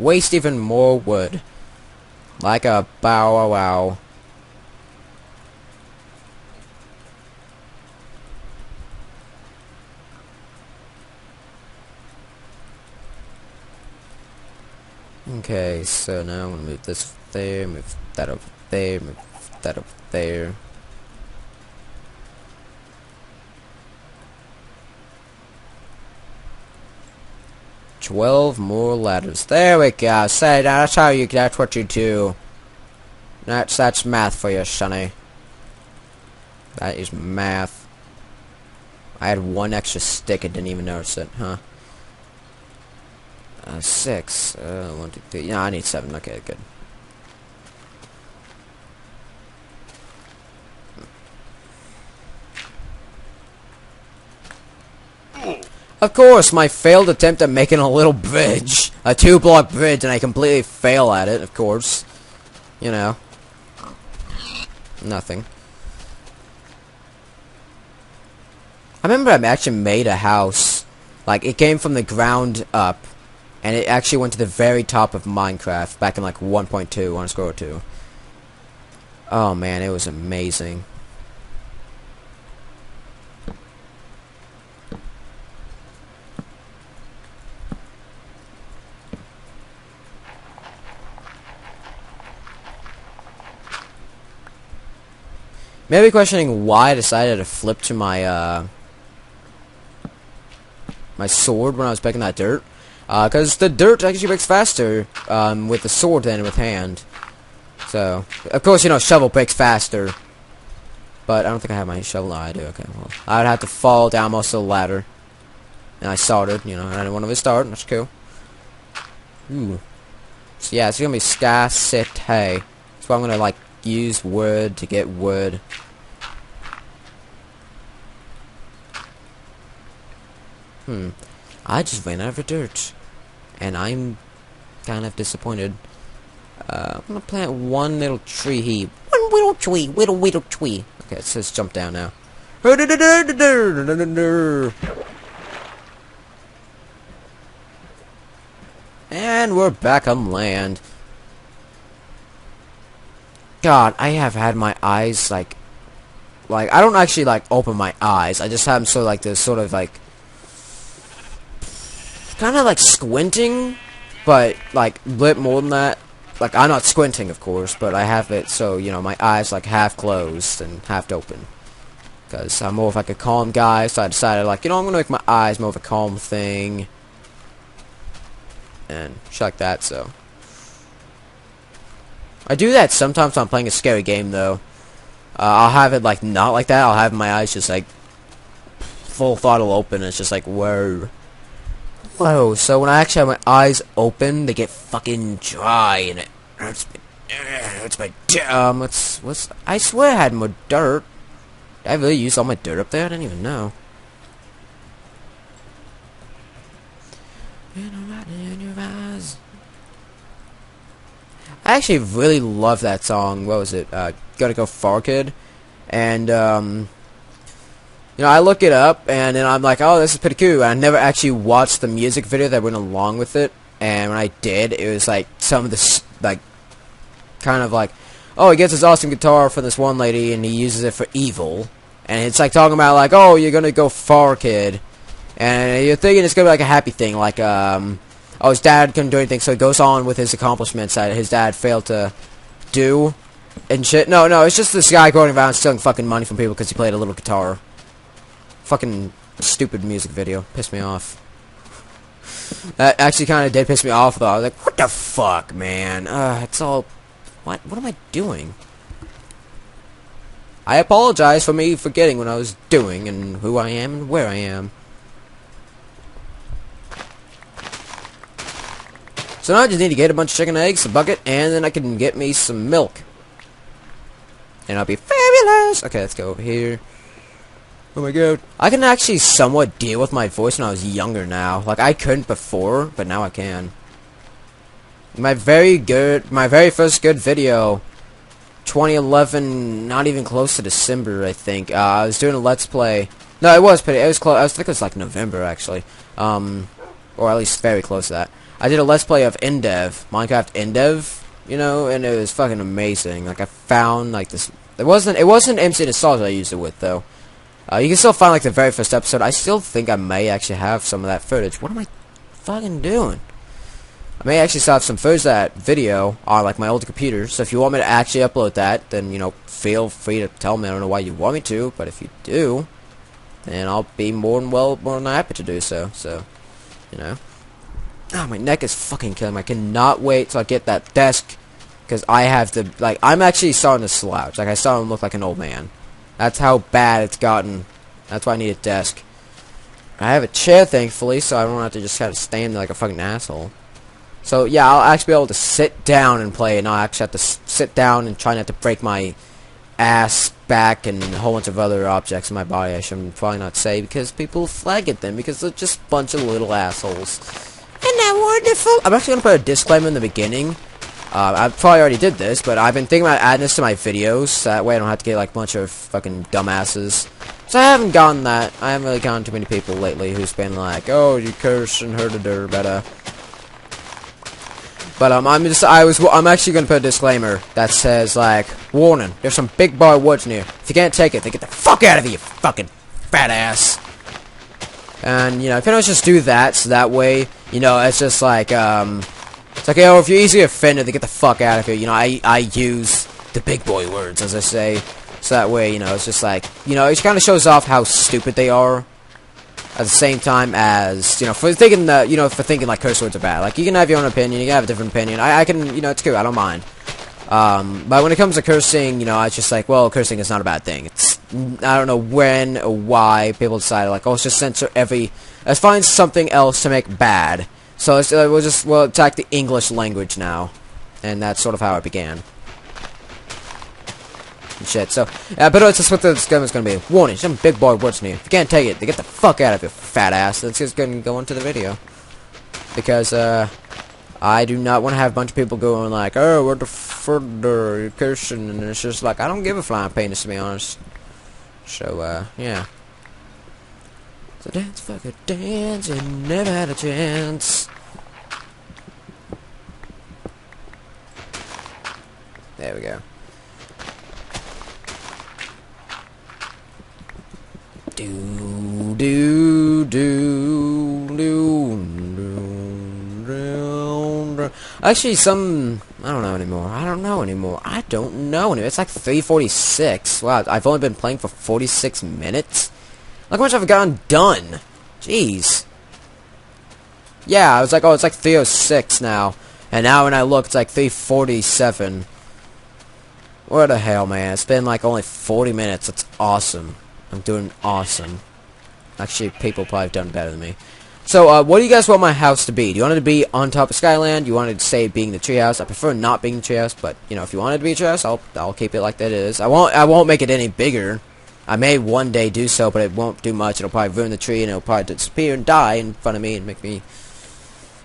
waste even more wood. Like a bow wow wow. Okay, so now I'm gonna move this there, move that over there, move that over there. $12 more ladders. There we go. Say that's how you. That's what you do. That's math for you, sonny. That is math. I had one extra stick and didn't even notice it, huh? 6. 1, 2, 3. Yeah, I need 7. Okay, good. Of course, my failed attempt at making a little bridge, a 2-block bridge, and I completely fail at it. Of course, you know, nothing. I remember I actually made a house. Like, it came from the ground up. And it actually went to the very top of Minecraft back in like 1.2 on Scroll 2. Oh man, it was amazing. Maybe questioning why I decided to flip to my my sword when I was picking that dirt. Because the dirt actually breaks faster with the sword than with hand. So, of course, you know, shovel breaks faster. But I don't think I have my shovel. No, I do. Okay, well, I'd have to fall down most of the ladder. And I started, you know, and I didn't want to start. That's cool. Ooh. So, yeah, it's going to be scarcity. So I'm going to, like, use wood to get wood. I just ran out of dirt. And I'm kind of disappointed. I'm gonna plant one little tree here. One little tree. Little tree. Okay, it says jump down now. And we're back on land. God, I have had my eyes like I don't actually like open my eyes. I just have them so like this sort of like kind of like squinting, but like a bit more than that. Like I'm not squinting, of course, but I have it so you know my eyes like half closed and half open. Because I'm more of like a calm guy, so I decided like you know I'm gonna make my eyes more of a calm thing, and shit like that. So I do that sometimes when I'm playing a scary game though. I'll have it like not like that. I'll have my eyes just like full throttle open. And it's just like whoa. Whoa, so when I actually have my eyes open, they get fucking dry, and it hurts my what's, I swear I had more dirt. Did I really use all my dirt up there? I didn't even know. I actually really love that song. What was it? Gotta Go Far Kid. And, you know, I look it up, and then I'm like, oh, this is pretty cool. I never actually watched the music video that went along with it, and when I did, it was like some of this, like, kind of like, oh, he gets his awesome guitar from this one lady, and he uses it for evil, and it's like talking about like, oh, you're gonna go far, kid, and you're thinking it's gonna be like a happy thing, like, oh, his dad couldn't do anything, so he goes on with his accomplishments that his dad failed to do, and shit. No, it's just this guy going around stealing fucking money from people because he played a little guitar. Fucking stupid music video. Pissed me off. That actually kind of did piss me off, though. I was like, what the fuck, man? It's all... What am I doing? I apologize for me forgetting what I was doing and who I am and where I am. So now I just need to get a bunch of chicken eggs, a bucket, and then I can get me some milk. And I'll be fabulous! Okay, let's go over here. Oh my god. I can actually somewhat deal with my voice when I was younger now. Like, I couldn't before, but now I can. My very first good video, 2011, not even close to December, I think. I was doing a Let's Play. No, it was close. I think it was like November, actually. Or at least very close to that. I did a Let's Play of Endev, Minecraft Endev, you know, and it was fucking amazing. Like, I found, like, this... It wasn't MC Nostalgia I used it with, though. You can still find, like, the very first episode. I still think I may actually have some of that footage. What am I fucking doing? I may actually still have some footage of that video on, like, my older computer. So if you want me to actually upload that, then, you know, feel free to tell me. I don't know why you want me to, but if you do, then I'll be more than happy to do so. So, you know. Oh, my neck is fucking killing me. I cannot wait till I get that desk. Because I have to, like, I'm actually starting to slouch. Like, I starting to look like an old man. That's how bad it's gotten. That's why I need a desk. I have a chair, thankfully, so I don't have to just kind of stand there like a fucking asshole. So, yeah, I'll actually be able to sit down and play, and I'll actually have to sit down and try not to break my ass, back, and a whole bunch of other objects in my body. I should probably not say, because people flag at them, because they're just a bunch of little assholes. Isn't that wonderful? I'm actually going to put a disclaimer in the beginning. I probably already did this, but I've been thinking about adding this to my videos, so that way I don't have to get, like, a bunch of fucking dumbasses. So I haven't gotten that. I haven't really gotten too many people lately who's been like, oh, you curse and her better. But, I'm actually gonna put a disclaimer that says, like, warning, there's some big boy words in here. If you can't take it, then get the fuck out of here, you fucking fat ass. And, you know, pretty much just do that, so that way, you know, it's just like, it's like, oh, if you're easily offended, then get the fuck out of here. You know, I use the big boy words, as I say. So that way, you know, it's just like, you know, it kind of shows off how stupid they are. At the same time as, you know, for thinking that, you know, for thinking like curse words are bad. Like, you can have your own opinion, you can have a different opinion. I can, you know, it's cool, I don't mind. But when it comes to cursing, you know, it's just like, well, cursing is not a bad thing. It's, I don't know when or why people decided, like, oh, let's just censor let's find something else to make bad. So we'll attack the English language now. And that's sort of how it began. Shit, so, but that's just what this game is going to be. Warning, some big boy words in here. If you can't take it, then get the fuck out of here, fat ass. Let's just go into the video. Because, I do not want to have a bunch of people going like, oh, what the further, you're cursing, and it's just like, I don't give a flying penis, to be honest. So, yeah. So dance, fucker, dance, and never had a chance. There we go. Do do do do do. Actually, I don't know anymore. It's like 3:46. Wow, I've only been playing for 46 minutes. Look how much I've gotten done. Jeez. Yeah, I was like, oh, it's like 3:06 now, and now when I look, it's like 3:47. What the hell, man? It's been like only 40 minutes. That's awesome. I'm doing awesome. Actually, people probably have done better than me. So, what do you guys want my house to be? Do you want it to be on top of Skyland? Do you want it to stay being the treehouse? I prefer not being the treehouse, but, you know, if you want it to be a treehouse, I'll keep it like that it is. I won't make it any bigger. I may one day do so, but it won't do much. It'll probably ruin the tree, and it'll probably disappear and die in front of me and make me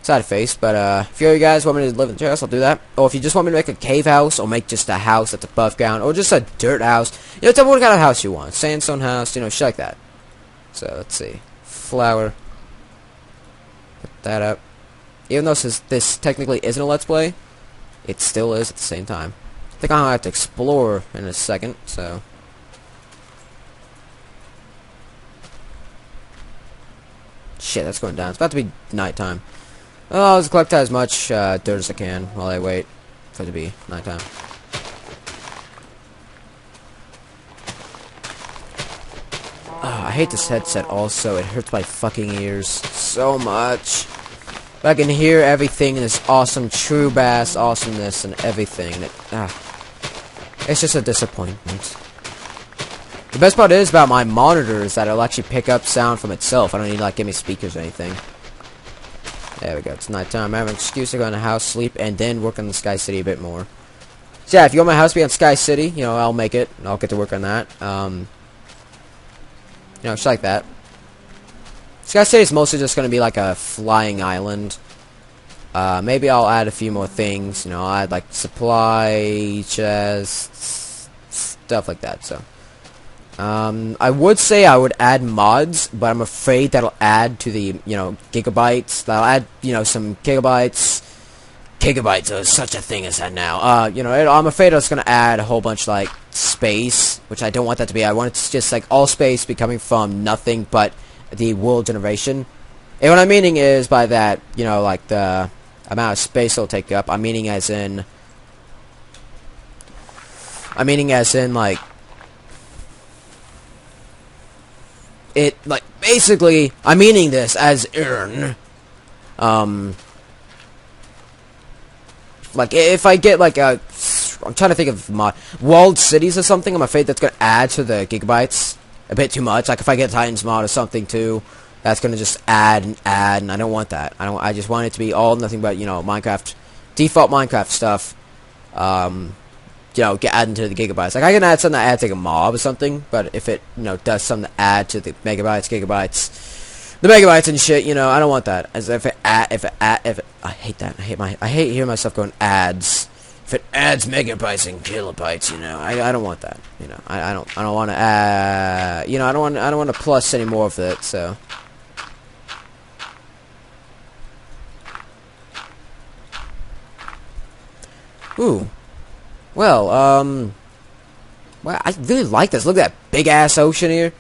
sad face. But, if you guys want me to live in the treehouse, I'll do that. Or if you just want me to make a cave house, or make just a house that's above ground, or just a dirt house, you know, tell me what kind of house you want. Sandstone house, you know, shit like that. So, let's see. Flower. Put that up. Even though this technically isn't a Let's Play, it still is at the same time. I think I'll have to explore in a second, so. Shit, that's going down. It's about to be nighttime. I'll just collect as much dirt as I can while I wait for it to be nighttime. I hate this headset also. It hurts my fucking ears so much. But I can hear everything in this awesome true bass awesomeness and everything. It's just a disappointment. The best part is about my monitor is that it'll actually pick up sound from itself. I don't need to like give me speakers or anything. There we go. It's nighttime. I have an excuse to go in the house, sleep, and then work on the Sky City a bit more. So yeah, if you want my house to be on Sky City, you know, I'll make it. And I'll get to work on that. You know, just like that. Sky City is mostly just going to be like a flying island. Maybe I'll add a few more things. You know, I'll add like supply chests, stuff like that. So I would say I would add mods, but I'm afraid that'll add to the, gigabytes. That'll add, some gigabytes. Gigabytes are such a thing as that now. I'm afraid it's going to add a whole bunch, like, space, which I don't want that to be. I want it to just, like, all space be coming from nothing but the world generation. And what I'm meaning is by that, like, the amount of space it'll take up, I'm meaning as in, like, basically, I'm meaning this as in, like, if I get, like, I'm trying to think of walled cities or something, I'm afraid that's going to add to the gigabytes a bit too much. Like, if I get Titans mod or something, too, that's going to just add, and I don't want that. I just want it to be all nothing but, Minecraft, default Minecraft stuff, get adding to the gigabytes. Like, I can add something that adds, like, a mob or something, but if it, does something to add to the gigabytes, the megabytes and shit, I don't want that. As if it I hate that. I hate hearing myself going ads. If it adds megabytes and kilobytes, I don't want that. I don't want to add, I don't want to plus any more of it, so. Ooh. Well, I really like this. Look at that big-ass ocean here.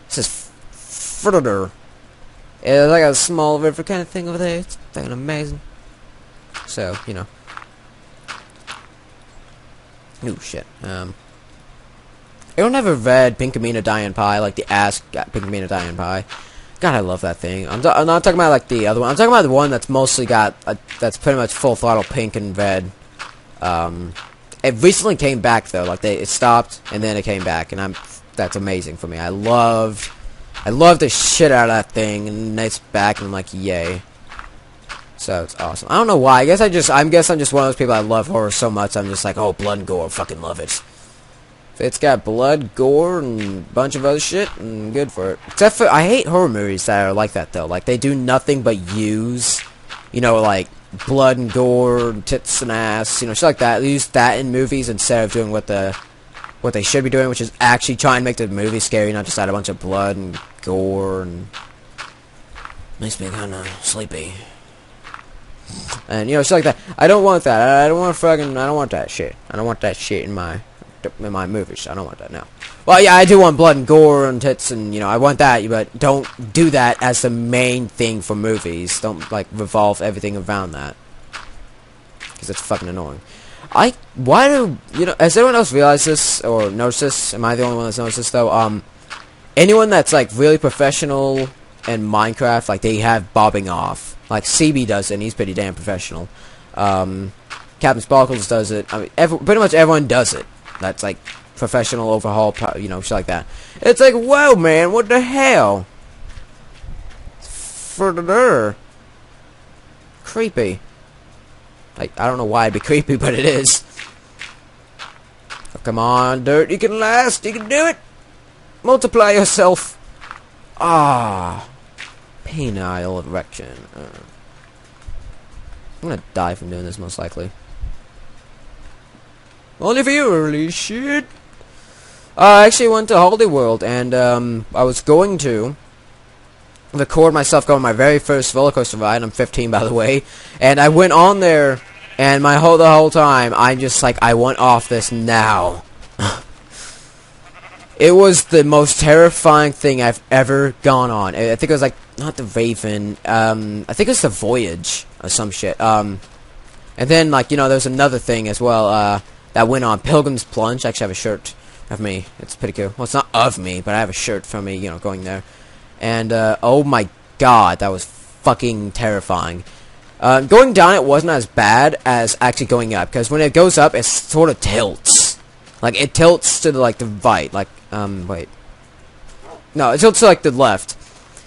This is further. It's like a small river kind of thing over there. It's fucking amazing. So, Ooh, shit. Anyone ever read Pinkamena Diamond Pie? Like, the Ask Pinkamena Diamond Pie? God, I love that thing. I'm not talking about, like, the other one. I'm talking about the one that's mostly got, that's pretty much full throttle pink and red. It recently came back though, like it stopped and then it came back, and that's amazing for me. I love the shit out of that thing, and it's back, and I'm like, yay. So it's awesome. I don't know why. I guess I'm just one of those people. I love horror so much. I'm just like, oh, blood and gore, fucking love it. If it's got blood, gore, and a bunch of other shit, I'm good for it. Except for, I hate horror movies that are like that though. Like, they do nothing but use, like, blood and gore, and tits and ass, shit like that. They use that in movies instead of doing what they should be doing, which is actually trying to make the movie scary, not just add a bunch of blood and gore, and makes me kind of sleepy. And shit like that. I don't want that. I don't want that shit. I don't want that shit in my movies. I don't want that now. Well, yeah, I do want blood and gore and tits, and I want that, but don't do that as the main thing for movies. Don't, like, revolve everything around that, because it's fucking annoying. Has anyone else realized this or noticed this? Am I the only one that's noticed this though? Anyone that's, like, really professional in Minecraft, like, they have bobbing off. Like, CB does it, and he's pretty damn professional. Captain Sparkles does it. I mean, pretty much everyone does it. That's, like, professional overhaul, shit like that. It's like, whoa, man, what the hell? Creepy. Like, I don't know why it'd be creepy, but it is. Oh, come on, Dirt, you can last, you can do it. Multiply yourself. Ah. Penile erection. I'm gonna die from doing this, most likely. Only for you, early shit. I actually went to Holiday World, and I was going to record myself going on my very first roller coaster ride. I'm 15, by the way, and I went on there, and the whole time I'm just like, I want off this now. It was the most terrifying thing I've ever gone on. I think it was like not the Raven. I think it's the Voyage or some shit. And then, like, there's another thing as well that went on, Pilgrim's Plunge. I actually have a shirt of me. It's pretty cool. Well, it's not of me, but I have a shirt from me, going there. And oh my god, that was fucking terrifying. Going down it wasn't as bad as actually going up, because when it goes up, it sort of tilts. Like, it tilts to the, like, the right. Like, wait. No, it tilts to, like, the left.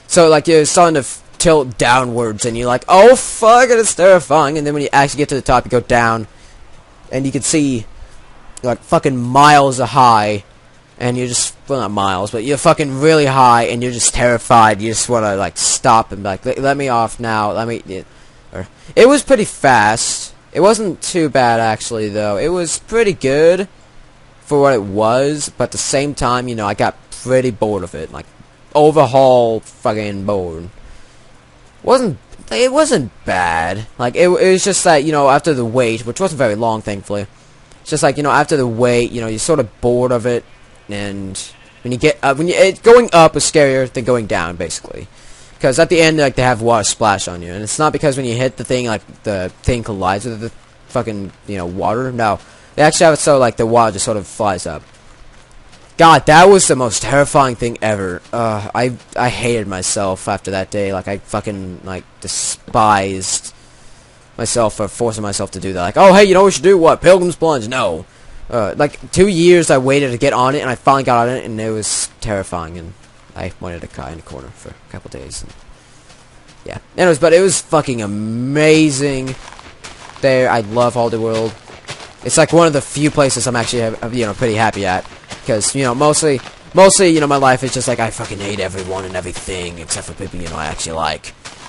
So, like, you're starting to tilt downwards, and you're like, oh, fuck, it's terrifying. And then when you actually get to the top, you go down, and you can see, like, fucking miles high, and you're just, well, not miles, but you're fucking really high, and you're just terrified. You just want to, like, stop and be like, let me off now. It was pretty fast. It wasn't too bad, actually, though. It was pretty good for what it was, but at the same time, I got pretty bored of it. Like, overhaul fucking bored. It wasn't bad. Like, it was just that, you know, after the wait, which wasn't very long, thankfully. It's just like, you know, after the wait, you know, you're sort of bored of it, and when you get going up is scarier than going down, basically. Because at the end, like, they have water splash on you, and it's not because when you hit the thing, like, the thing collides with the fucking, you know, water. No, they actually have it so, like, the water just sort of flies up. God, that was the most terrifying thing ever. I hated myself after that day. Like, I fucking, like, despised myself for forcing myself to do that. Like, oh, hey, you know what we should do? What? Pilgrim's Plunge? No. Like, 2 years I waited to get on it, and I finally got on it, and it was terrifying, and I wanted to cry in the corner for a couple days. And yeah. Anyways, but it was fucking amazing there. I love Holiday World. It's like one of the few places I'm actually, you know, pretty happy at. Because, you know, mostly, you know, my life is just like, I fucking hate everyone and everything, except for people, you know, I actually like.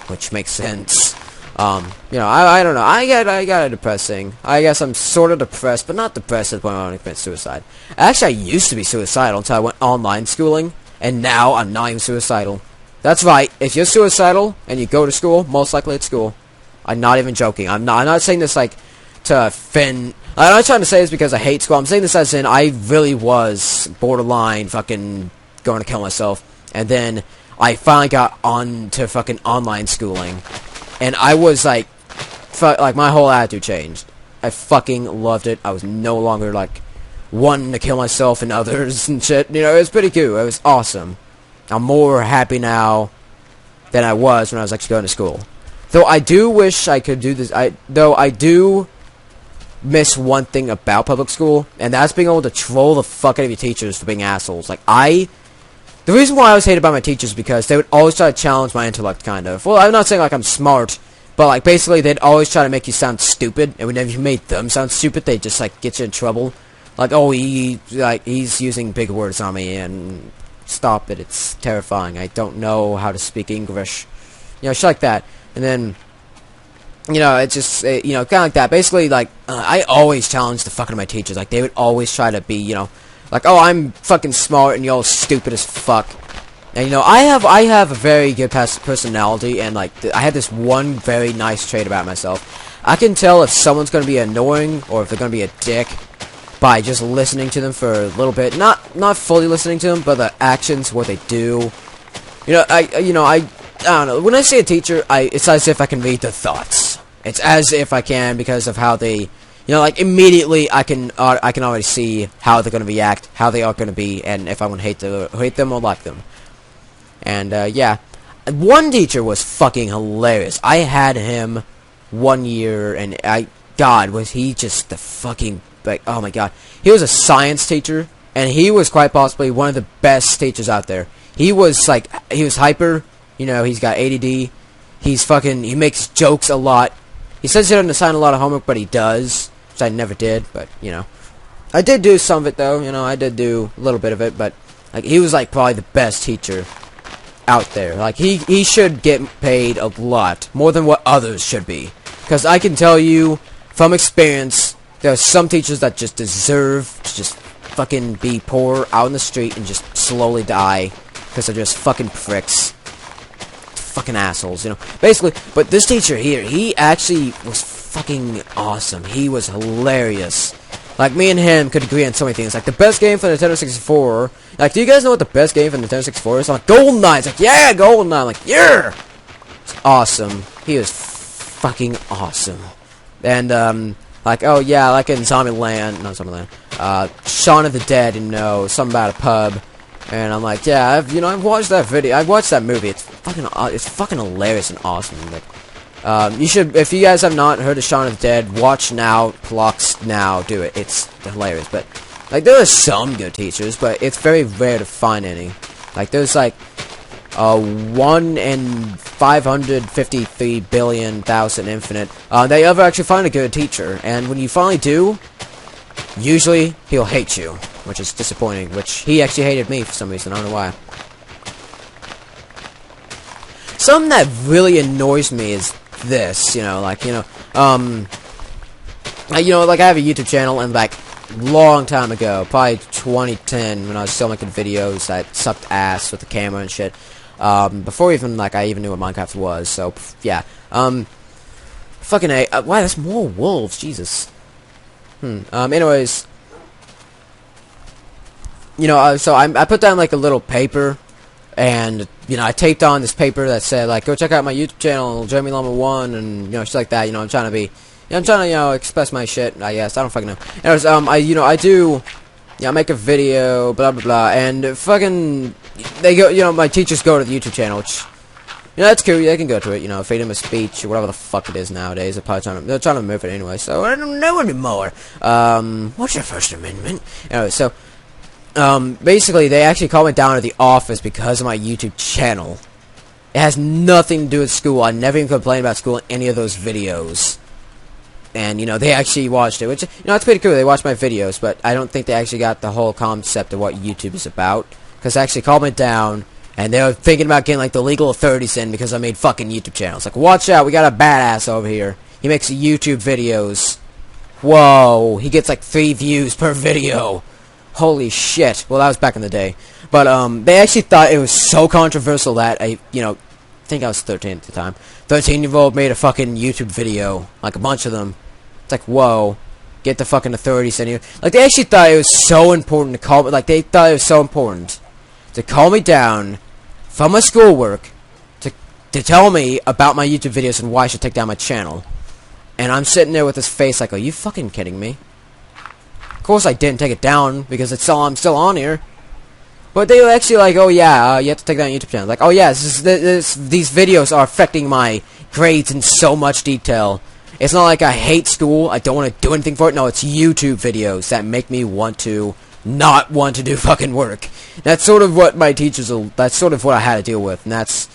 Which makes sense. You know, I don't know. I got it depressing. I guess I'm sort of depressed, but not depressed to the point where I want to commit suicide. Actually, I used to be suicidal until I went online schooling, and now I'm not even suicidal. That's right. If you're suicidal and you go to school, most likely at school. I'm not even joking. I'm not saying this like to offend. I'm not trying to say this because I hate school. I'm saying this as in I really was borderline fucking going to kill myself, and then I finally got on to fucking online schooling. And I was like, like my whole attitude changed. I fucking loved it. I was no longer like wanting to kill myself and others and shit. You know, it was pretty cool. It was awesome. I'm more happy now than I was when I was actually going to school. Though I do wish I could do this. Though I do miss one thing about public school, and that's being able to troll the fuck out of your teachers for being assholes. Like the reason why I was hated by my teachers is because they would always try to challenge my intellect, kind of. Well, I'm not saying, like, I'm smart, but, like, basically, they'd always try to make you sound stupid, and whenever you made them sound stupid, they'd just, like, get you in trouble. Like, oh, he's using big words on me, and stop it, it's terrifying. I don't know how to speak English. You know, shit like that. And then, you know, it's just, you know, kind of like that. Basically, like, I always challenged the fuck out of my teachers. Like, they would always try to be, you know, like, oh, I'm fucking smart and y'all stupid as fuck. And, you know, I have a very good personality, and, like, I had this one very nice trait about myself. I can tell if someone's gonna be annoying or if they're gonna be a dick by just listening to them for a little bit. Not fully listening to them, but the actions, what they do. You know, I don't know. When I say a teacher, it's as if I can read their thoughts. It's as if I can because of how they... You know, like, immediately I can already see how they're going to react, how they are going to be, and if I want to hate them or like them. And, yeah. One teacher was fucking hilarious. I had him 1 year, and God, was he just the fucking, like, oh my God. He was a science teacher, and he was quite possibly one of the best teachers out there. He was, like, he was hyper, you know, he's got ADD, he makes jokes a lot. He says he doesn't assign a lot of homework, but he does. Which I never did, but, you know. I did do some of it, though. You know, I did do a little bit of it, but, like, he was, like, probably the best teacher out there. Like, he should get paid a lot. More than what others should be. Because I can tell you, from experience, there are some teachers that just deserve to just fucking be poor out in the street and just slowly die. Because they're just fucking pricks. Fucking assholes, you know. Basically, but this teacher here, he actually was fucking awesome. He was hilarious. Like, me and him could agree on so many things. Like, the best game for Nintendo 64. Like, do you guys know what the best game for Nintendo 64 is? I'm like, GoldenEye. It's like, yeah, GoldenEye. I'm like, yeah. It's awesome. He was fucking awesome. And, like, oh, yeah, like in Zombieland. Not Zombieland. Shaun of the Dead, you know, something about a pub. And I'm like, yeah, I've watched that video. I've watched that movie. It's fucking hilarious and awesome. Like, you should, if you guys have not heard of Shaun of the Dead, watch now, Plux now, do it. It's hilarious. But, like, there are some good teachers, but it's very rare to find any. Like, there's, like, 1 in 553 billion thousand infinite. They ever actually find a good teacher. And when you finally do, usually he'll hate you, which is disappointing, which he actually hated me for some reason. I don't know why. Something that really annoys me is this, you know, like, like I have a YouTube channel, and, like, long time ago, probably 2010, when I was still making videos that sucked ass with the camera and shit. Before even, like, I even knew what Minecraft was, so, yeah. Fucking A. Wow, that's more wolves, Jesus. Anyways. You know, so I put down, like, a little paper, and, you know, I taped on this paper that said, like, go check out my YouTube channel, Jeremy Llama 1, and, you know, shit like that. You know, I'm trying to be, you know, I'm trying to, you know, express my shit, I guess. I don't fucking know. Anyways, I do, you know, make a video, blah, blah, blah, and fucking, they go, you know, my teachers go to the YouTube channel, which, you know, that's cool, they can go to it, you know, freedom of speech, or whatever the fuck it is nowadays. They're trying to move it anyway, so I don't know anymore. What's your First Amendment? Anyway, so, basically, they actually called me down to the office because of my YouTube channel. It has nothing to do with school. I never even complained about school in any of those videos. And, you know, they actually watched it, which, you know, it's pretty cool. They watched my videos, but I don't think they actually got the whole concept of what YouTube is about. Because they actually called me down, and they were thinking about getting, like, the legal authorities in because I made fucking YouTube channels. Like, watch out, we got a badass over here. He makes YouTube videos. Whoa, he gets, like, 3 views per video. Holy shit. Well, that was back in the day. But, they actually thought it was so controversial that I think I was 13 at the time. 13-year-old made a fucking YouTube video. Like, a bunch of them. It's like, whoa. Get the fucking authorities in here. Like, they actually thought it was so important to call me. Like, they thought it was so important to call me down from my schoolwork to tell me about my YouTube videos and why I should take down my channel. And I'm sitting there with this face like, are you fucking kidding me? Of course I didn't take it down, because I'm still on here. But they were actually like, oh yeah, you have to take down your YouTube channel. Like, oh yeah, these videos are affecting my grades in so much detail. It's not like I hate school, I don't want to do anything for it. No, it's YouTube videos that make me not want to do fucking work. That's sort of what my teachers that's sort of what I had to deal with. And that's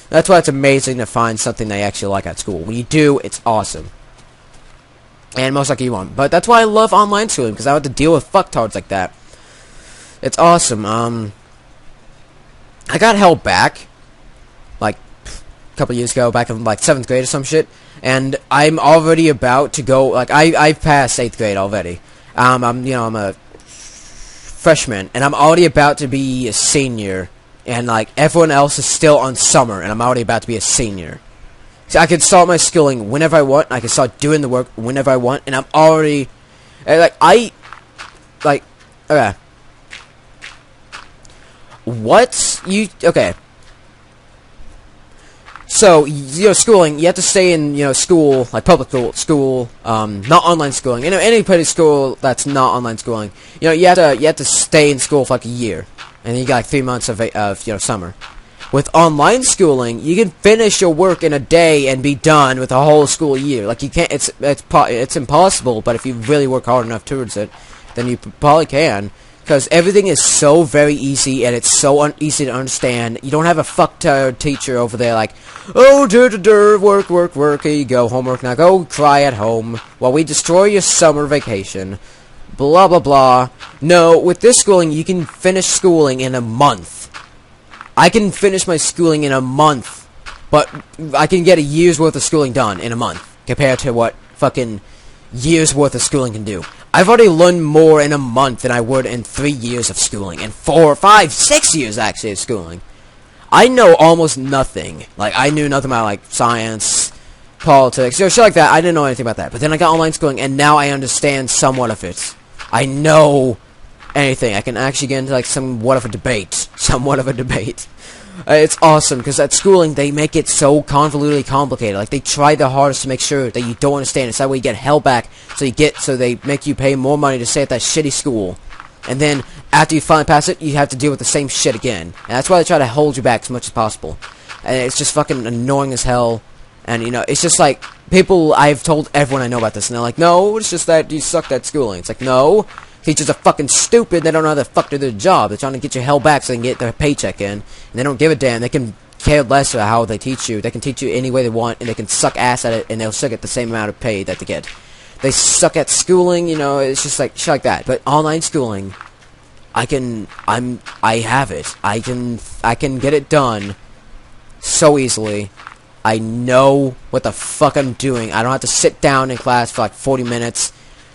why it's amazing to find something they actually like at school. When you do, it's awesome. And most likely you won't. But that's why I love online schooling, because I don't have to deal with fucktards like that. It's awesome. I got held back, like, a couple years ago, back in, like, 7th grade or some shit. And I'm already about to go, like, I've passed 8th grade already. I'm a freshman, and I'm already about to be a senior. And, like, everyone else is still on summer, and I'm already about to be a senior. So I can start my schooling whenever I want. I can start doing the work whenever I want, and I'm already, okay. Okay. So, you know, schooling, you have to stay in, you know, school, like public school, not online schooling. You know, any public school that's not online schooling, you know, you have to stay in school for like a year, and then you got like 3 months of you know, summer. With online schooling, you can finish your work in a day and be done with a whole school year. Like, you can't, it's impossible, but if you really work hard enough towards it, then you probably can. Because everything is so very easy, and it's so easy to understand. You don't have a fucktard teacher over there like, oh, work, here you go, homework, now go cry at home while we destroy your summer vacation. Blah, blah, blah. No, with this schooling, you can finish schooling in a month. I can finish my schooling in a month, but I can get a year's worth of schooling done in a month, compared to what fucking years worth of schooling can do. I've already learned more in a month than I would in 3 years of schooling, and 4, 5, 6 years actually of schooling. I know almost nothing. Like, I knew nothing about, like, science, politics, you know, shit like that. I didn't know anything about that. But then I got online schooling, and now I understand somewhat of it. I know anything. I can actually get into, like, somewhat of a debate. It's awesome, because at schooling, they make it so convolutedly complicated. Like, they try their hardest to make sure that you don't understand. It's that way you get held back, so they make you pay more money to stay at that shitty school. And then, after you finally pass it, you have to deal with the same shit again. And that's why they try to hold you back as much as possible. And it's just fucking annoying as hell. And, you know, it's just like, I've told everyone I know about this, and they're like, no, it's just that you sucked at schooling. It's like, no. Teachers are fucking stupid. They don't know how the fuck to do their job. They're trying to get you held back so they can get their paycheck in. And they don't give a damn. They can care less about how they teach you. They can teach you any way they want, and they can suck ass at it, and they'll suck at the same amount of pay that they get. They suck at schooling, you know, it's just like shit like that. But online schooling, I have it. I can get it done so easily. I know what the fuck I'm doing. I don't have to sit down in class for like 40 minutes.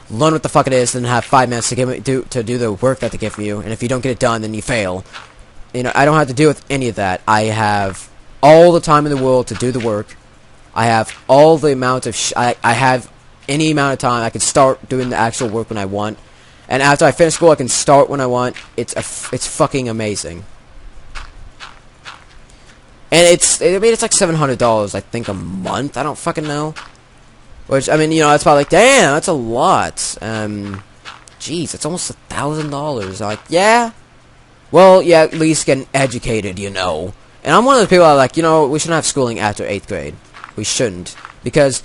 learn what the fuck it is, then have 5 minutes to do the work that they give you, and if you don't get it done, then you fail. You know, I don't have to deal with any of that. I have all the time in the world to do the work. I have all the amount of I have any amount of time. I can start doing the actual work when I want, and after I finish school, I can start when I want. It's fucking amazing. And it's like $700, I think, a month. I don't fucking know. Which, I mean, you know, that's probably like, damn, that's a lot. Jeez, it's almost $1,000. Like, yeah. Well, yeah, at least getting educated, you know. And I'm one of those people that are like, you know, we shouldn't have schooling after 8th grade. We shouldn't. Because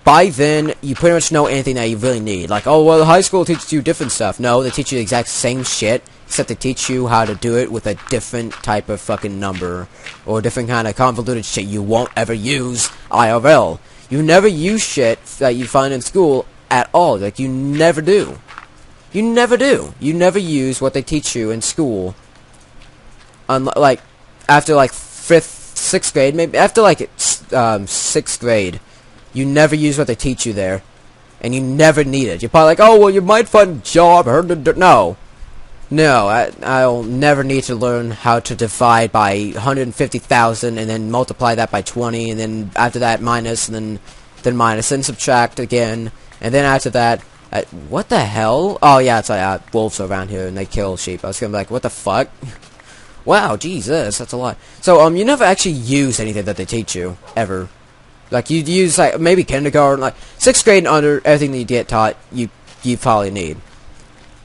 by then, you pretty much know anything that you really need. Like, oh, well, high school teaches you different stuff. No, they teach you the exact same shit, except they teach you how to do it with a different type of fucking number. Or a different kind of convoluted shit you won't ever use IRL. You never use shit that you find in school at all. Like, you never do. You never do. You never use what they teach you in school. Like, after, like, 5th, 6th grade, maybe, after, like, 6th grade, you never use what they teach you there. And you never need it. You're probably like, oh, well, you might find a job. No. No, I'll never need to learn how to divide by 150,000 and then multiply that by 20, and then after that minus, and then minus, and subtract again, and then after that, what the hell? Oh yeah, it's like wolves are around here and they kill sheep. I was gonna be like, what the fuck? Wow, Jesus, that's a lot. So you never actually use anything that they teach you ever. Like you use like maybe kindergarten, like 6th grade and under, everything that you get taught you probably need.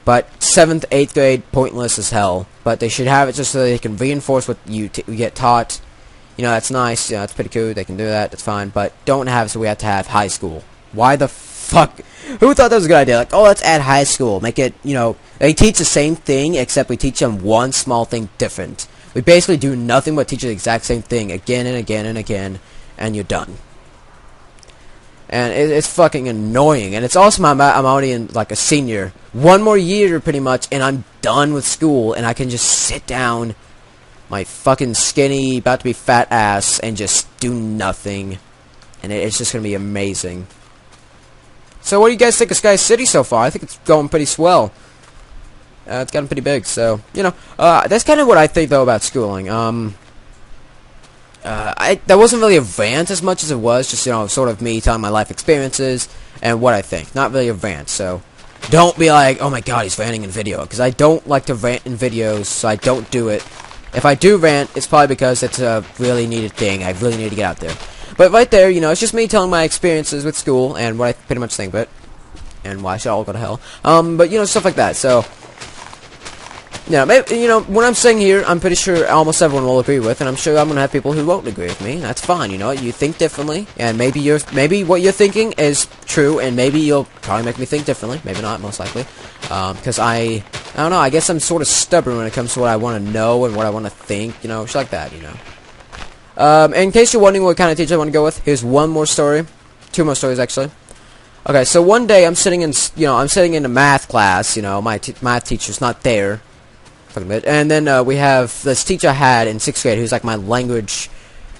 But 7th, 8th grade, pointless as hell. But they should have it just so they can reinforce what you get taught. You know, that's nice. You know, that's pretty cool. They can do that. That's fine. But don't have it so we have to have high school. Why the fuck? Who thought that was a good idea? Like, oh, let's add high school. Make it, you know, they teach the same thing, except we teach them one small thing different. We basically do nothing but teach the exact same thing again and again and again, and you're done. And it's fucking annoying. And it's awesome I'm already in, like, a senior. One more year, pretty much, and I'm done with school, and I can just sit down, my fucking skinny, about to be fat ass, and just do nothing. And it's just gonna be amazing. So what do you guys think of Sky City so far? I think it's going pretty swell. It's gotten pretty big, so, you know. That's kind of what I think, though, about schooling. That wasn't really a rant as much as it was just, you know, sort of me telling my life experiences and what I think. Not really a rant, so don't be like, oh my god, he's ranting in video, because I don't like to rant in videos, so I don't do it. If I do rant, it's probably because it's a really needed thing. I really need to get out there. But right there, you know, it's just me telling my experiences with school and what I pretty much think of it. And why I should all go to hell. But, you know, stuff like that, so yeah, maybe, you know, what I'm saying here, I'm pretty sure almost everyone will agree with, and I'm sure I'm gonna have people who won't agree with me. That's fine, you know. You think differently, and maybe what you're thinking is true, and maybe you'll probably make me think differently. Maybe not, most likely, because I don't know. I guess I'm sort of stubborn when it comes to what I want to know and what I want to think. You know, shit like that. You know. In case you're wondering what kind of teacher I want to go with, here's one more story, 2 more stories actually. Okay, so one day I'm sitting in a math class. You know, my math teacher's not there. And then we have this teacher I had in 6th grade who's like my language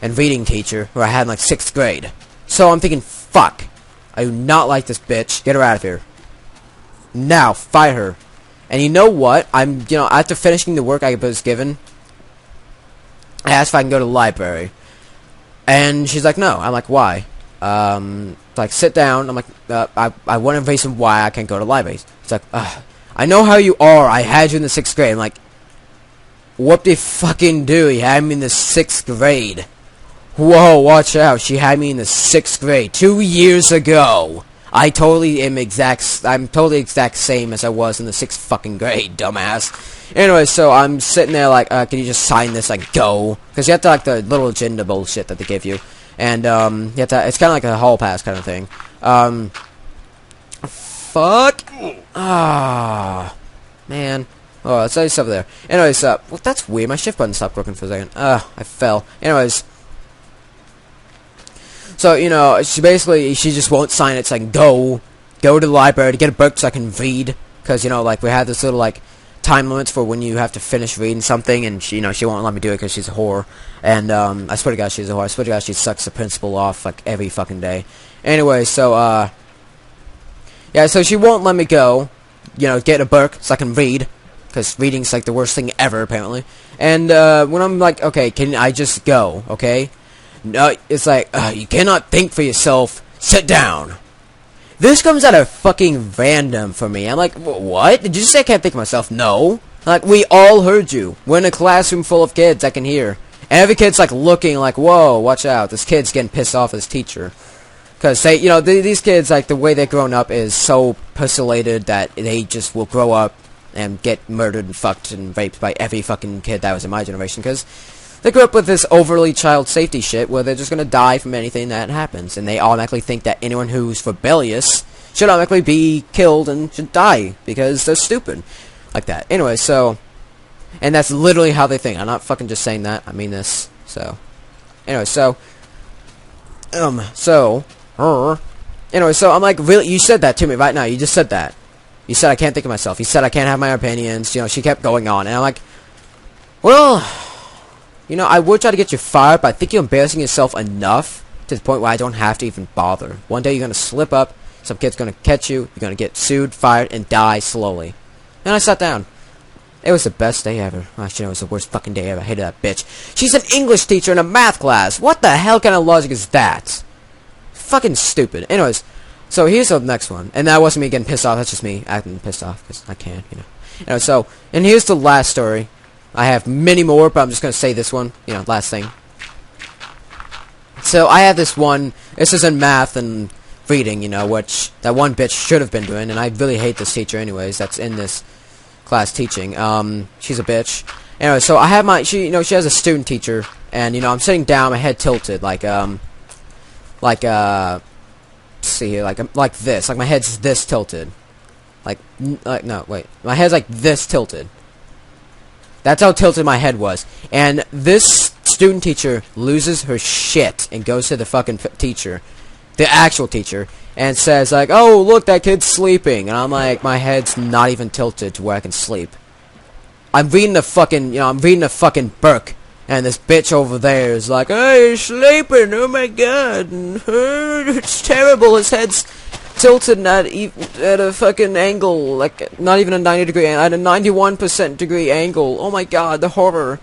and reading teacher who I had in like 6th grade. So I'm thinking, fuck, I do not like this bitch. Get her out of here. Now, fire her. And you know what? You know, after finishing the work I was given, I asked if I can go to the library. And she's like, no. I'm like, why? Like, sit down. I'm like, I want a reason why I can't go to the library. It's like, I know how you are. I had you in the 6th grade. I'm like, what the fucking do? You had me in the 6th grade. Whoa, watch out. She had me in the 6th grade 2 years ago. I'm totally exact same as I was in the 6th fucking grade, dumbass. Anyway, so I'm sitting there like, can you just sign this? Like, go. Because you have to, like, the little agenda bullshit that they give you. And, you have to, it's kind of like a hall pass kind of thing. Fuck. Ah, man. Oh, let's say stuff there. Anyways, well, that's weird. My shift button stopped working for a second. I fell. Anyways, so, you know, she just won't sign it, so I can go to the library to get a book so I can read. Because, you know, like, we have this little, like, time limits for when you have to finish reading something, and she, you know, she won't let me do it because she's a whore. And, I swear to God, she's a whore. I swear to God, she sucks the principal off, like, every fucking day. Anyway, so, Yeah, so she won't let me go, you know, get a book so I can read, because reading's like the worst thing ever, apparently. And when I'm like, okay, can I just go, okay? No, it's like, you cannot think for yourself, sit down. This comes out of fucking random for me. I'm like, what? Did you say I can't think of myself? No. Like, we all heard you. We're in a classroom full of kids, I can hear. And every kid's like looking like, whoa, watch out, this kid's getting pissed off at his teacher. Because they, you know, these kids, like, the way they're grown up is so pussilated that they just will grow up and get murdered and fucked and raped by every fucking kid that was in my generation. Because they grew up with this overly child safety shit where they're just going to die from anything that happens. And they automatically think that anyone who's rebellious should automatically be killed and should die because they're stupid. Like that. Anyway, so... And that's literally how they think. I'm not fucking just saying that. I mean this. So... Anyway, so... Anyway, so I'm like, really, you said that to me right now. You just said that. You said I can't think of myself. You said I can't have my opinions. You know, she kept going on. And I'm like, well, you know, I would try to get you fired, but I think you're embarrassing yourself enough to the point where I don't have to even bother. One day you're going to slip up. Some kid's going to catch you. You're going to get sued, fired, and die slowly. And I sat down. It was the best day ever. Actually, it was the worst fucking day ever. I hated that bitch. She's an English teacher in a math class. What the hell kind of logic is that? Fucking stupid. Anyways, so here's the next one. And that wasn't me getting pissed off. That's just me acting pissed off because I can, you know. Anyway, so, and here's the last story. I have many more, but I'm just going to say this one. You know, last thing. So, I have this one. This is in math and reading, you know, which that one bitch should have been doing. And I really hate this teacher anyways that's in this class teaching. She's a bitch. Anyway, so I have my, she has a student teacher. And, you know, I'm sitting down, my head tilted, let's see here, like this, like my head's this tilted, no, wait, my head's like this tilted. That's how tilted my head was. And this student teacher loses her shit and goes to the fucking teacher, the actual teacher, and says like, oh, look, that kid's sleeping. And I'm like, my head's not even tilted to where I can sleep. I'm reading the fucking, I'm reading a fucking book. And this bitch over there is like, oh, he's sleeping, oh my god, it's terrible, his head's tilted at a fucking angle, like, not even a 90 degree, at a 91% degree angle, oh my god, the horror,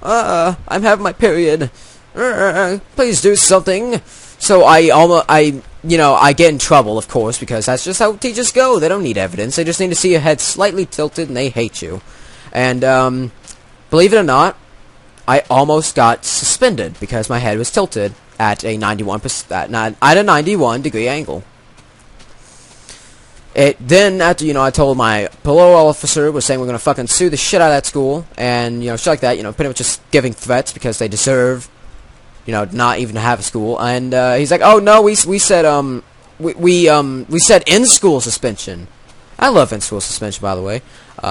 I'm having my period, please do something. So I get in trouble, of course, because that's just how teachers go. They don't need evidence, they just need to see your head slightly tilted and they hate you. And, believe it or not, I almost got suspended because my head was tilted at a 91 degree angle. Then after I told my parole officer was saying we're gonna fucking sue the shit out of that school and shit like that. Pretty much just giving threats because they deserve not even to have a school. And he's like, oh no, we said we said in school suspension. I love in-school suspension, by the way.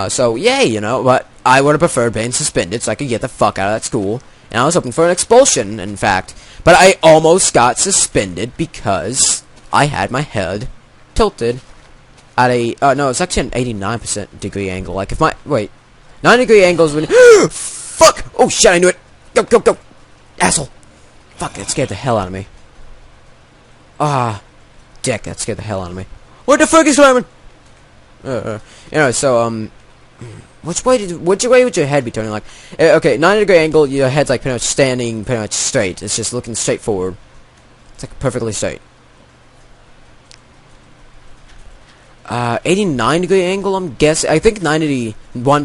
So, yay, but I would have preferred being suspended so I could get the fuck out of that school. And I was hoping for an expulsion, in fact. But I almost got suspended because I had my head tilted at a... no, it's actually an 89% degree angle. Like, if my... Wait. 90 degree angles when... Fuck! Oh, shit, I knew it! Go, go, go! Asshole! Fuck, that scared the hell out of me. Ah. Dick, that scared the hell out of me. What the fuck is going on? Anyway, so, which way would your head be turning? Like, okay, 90 degree angle, your head's like pretty much standing pretty much straight. It's just looking straight forward. It's like perfectly straight. 89 degree angle, I'm guessing. I think 91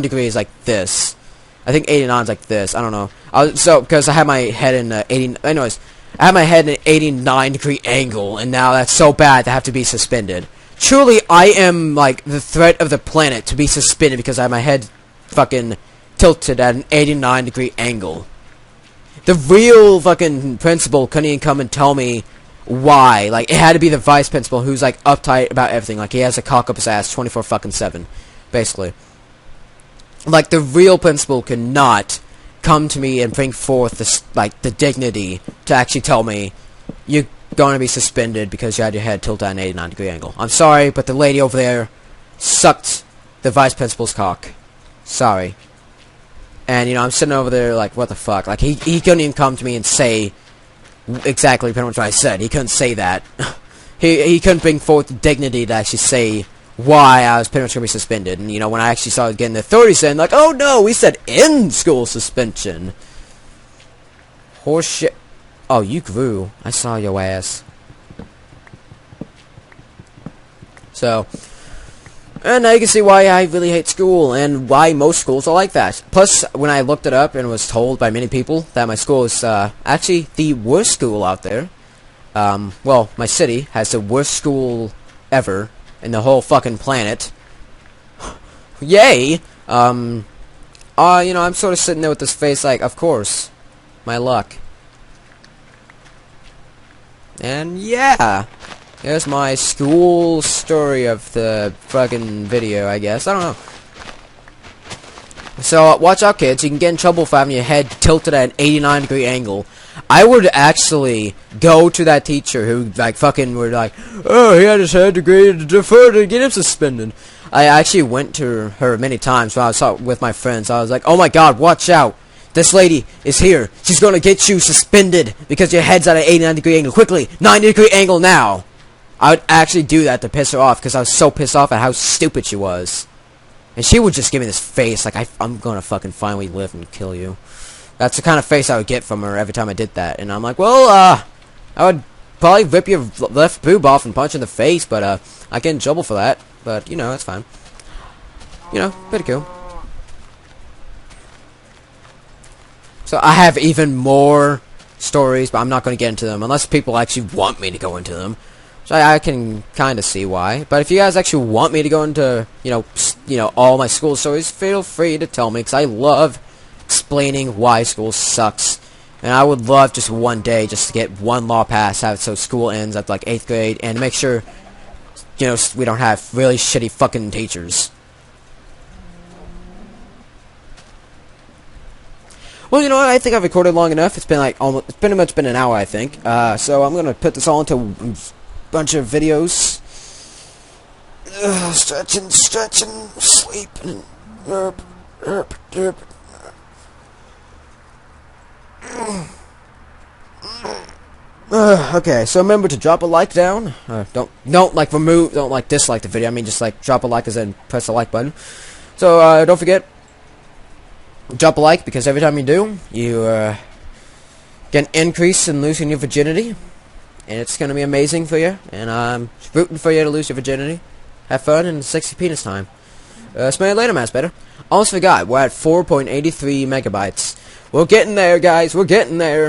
degree is like this. I think 89 is like this. I don't know. So, because I had my head in 80. Anyways, I had my head in an 89 degree angle, and now that's so bad to have to be suspended. Truly, I am, like, the threat of the planet to be suspended because I have my head fucking tilted at an 89 degree angle. The real fucking principal couldn't even come and tell me why. Like, it had to be the vice principal who's, like, uptight about everything. Like, he has a cock up his ass 24/7, basically. Like, the real principal could not come to me and bring forth this, like, the dignity to actually tell me, you're going to be suspended because you had your head tilted at an 89 degree angle. I'm sorry, but the lady over there sucked the vice principal's cock. Sorry. And, I'm sitting over there like, what the fuck? Like, he couldn't even come to me and say exactly pretty much what I said. He couldn't say that. he couldn't bring forth the dignity to actually say why I was pretty much gonna be suspended. And you know, when I actually started getting the authorities saying like, oh no, we said in-school suspension. Horseshit. Oh, you grew. I saw your ass. So, and now you can see why I really hate school and why most schools are like that. Plus, when I looked it up and was told by many people that my school is actually the worst school out there. Well, my city has the worst school ever in the whole fucking planet. Yay! You know, I'm sort of sitting there with this face like, of course, my luck. And yeah, here's my school story of the fucking video, I guess. I don't know. So, watch out, kids. You can get in trouble for having your head tilted at an 89-degree angle. I would actually go to that teacher who, like, fucking were like, oh, he had his head degraded to get him suspended. I actually went to her many times when I was out with my friends. I was like, oh my god, watch out. This lady is here. She's gonna get you suspended because your head's at an 89-degree angle. Quickly, 90-degree angle now. I would actually do that to piss her off because I was so pissed off at how stupid she was. And she would just give me this face like, I'm gonna fucking finally live and kill you. That's the kind of face I would get from her every time I did that. And I'm like, well, I would probably rip your left boob off and punch in the face, but I get in trouble for that. But, you know, that's fine. You know, pretty cool. So I have even more stories, but I'm not going to get into them unless people actually want me to go into them. So I can kind of see why. But if you guys actually want me to go into, you know, all my school stories, feel free to tell me, because I love explaining why school sucks. And I would love just one day just to get one law passed, have it so school ends at like 8th grade, and make sure, you know, we don't have really shitty fucking teachers. Well, you know what? I think I've recorded long enough. It's been like it's pretty much been an hour, I think. So I'm gonna put this all into a bunch of videos. Stretching, sleeping, okay, so remember to drop a like down. Don't like remove, don't like dislike the video. I mean, just like drop a like as in press the like button. So don't forget. Drop a like, because every time you do, you get an increase in losing your virginity, and it's going to be amazing for you, and I'm rooting for you to lose your virginity. Have fun, and sexy penis time. Smell you later, Masturbator. Almost forgot, we're at 4.83 megabytes. We're getting there, guys, we're getting there.